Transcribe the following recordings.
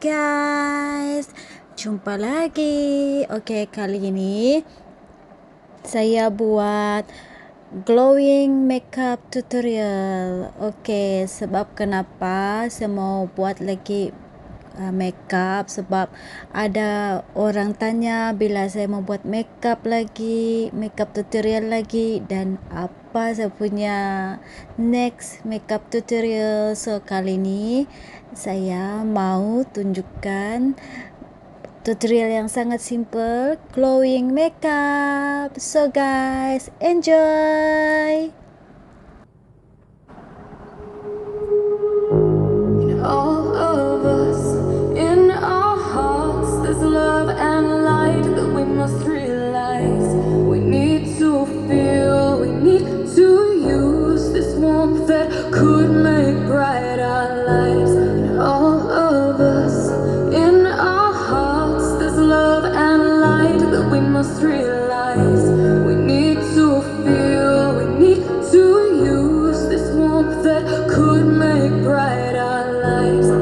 guys, jumpa lagi. Oke, kali ini saya buat glowing makeup tutorial. Oke, sebab kenapa saya mau buat lagi makeup, sebab ada orang tanya bila saya mau buat makeup lagi, makeup tutorial lagi, dan apa saya punya next makeup tutorial. So kali ini saya mau tunjukkan tutorial yang sangat simple, glowing makeup. So guys, enjoy. All of us, in our hearts, there's love and light that we must realize. We need to feel, we need to use this warmth that could make bright our lives. And all of us, in our hearts, there's love and light that we must realize. We need to feel, we need to use this warmth that could make bright our lives.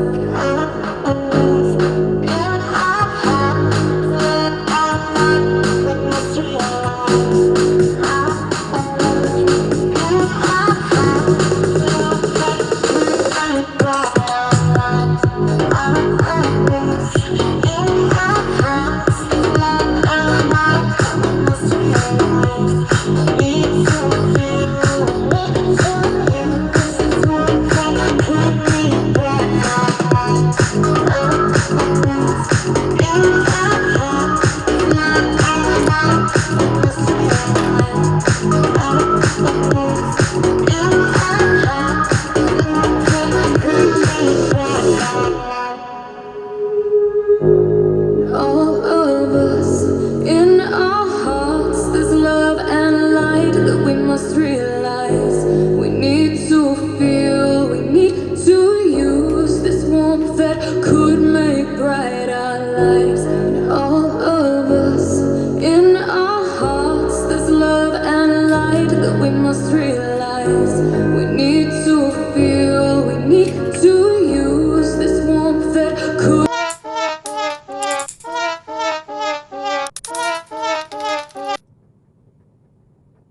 All of us, in our hearts, there's love and light that we must realize. We need to feel, we need to use this warmth that could make bright our lives. And all of us, in our hearts, there's love and light that we must realize. We need to feel, we need to use this warmth that could.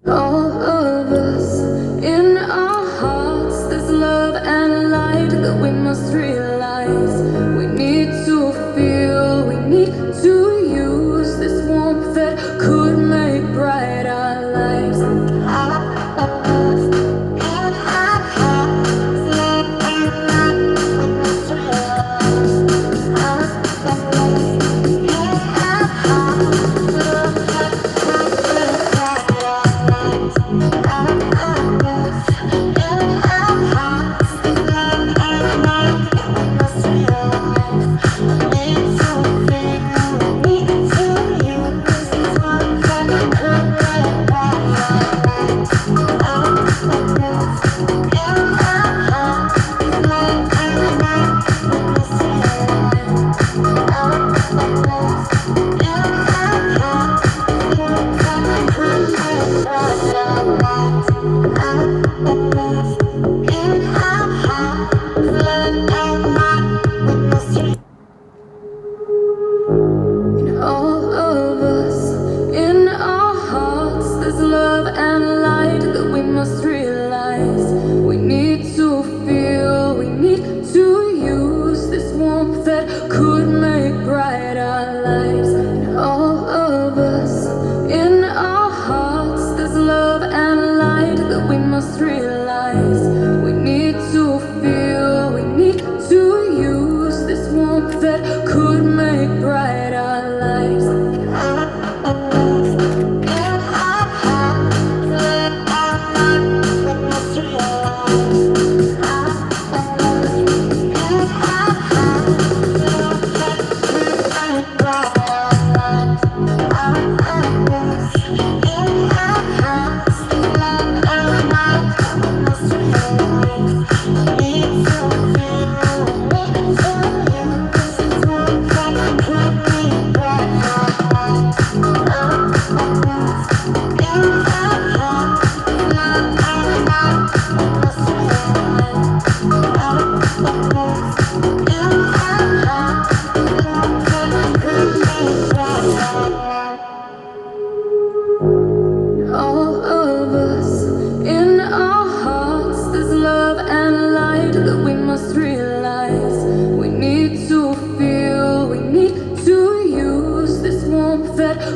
All of us, in our hearts, there's love and light that we must realize. We need to feel, we need to use this warmth that could make bright our lives.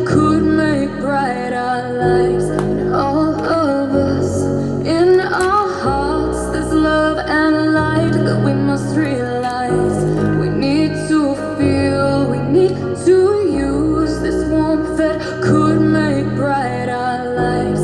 could make bright our lives. And all of us, in our hearts, there's love and light that we must realize. We need to feel, we need to use this warmth that could make bright our lives.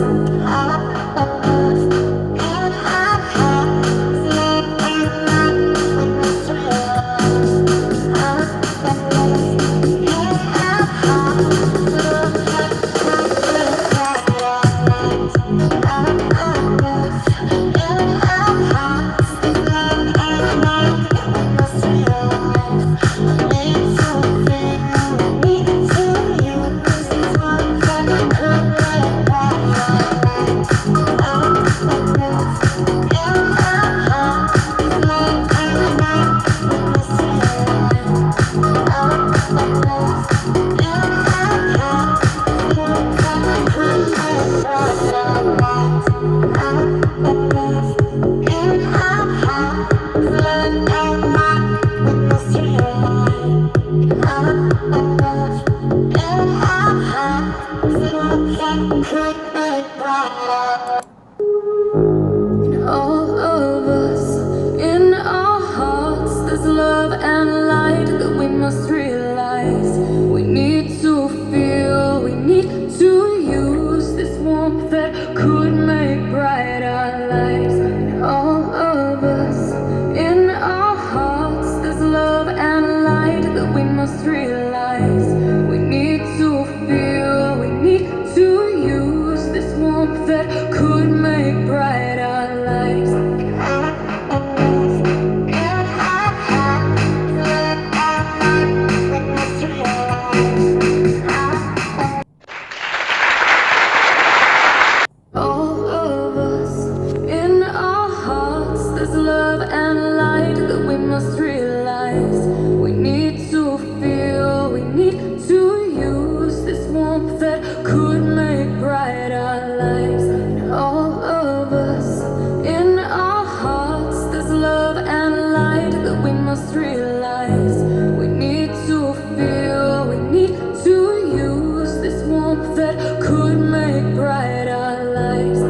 All of us, in our hearts, there's love and light that we must realize. We need to feel, we need to use this warmth that could make bright our lives. And all of us, in our hearts, there's love and light that we must realize. We need to feel, we need to use this warmth that could make bright our lives. All of us, in our hearts, there's love and light that we must realize. We need to feel, we need to use this warmth that could make bright our lives. And all of us, in our hearts, there's love and light that we must realize. We need to feel, we need to use this warmth that could make bright our lives.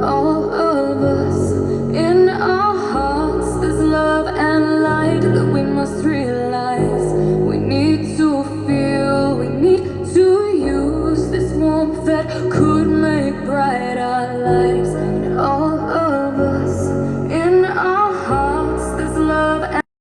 All of us, in our hearts, there's love and light that we must realize. We need to feel, we need to use this warmth that could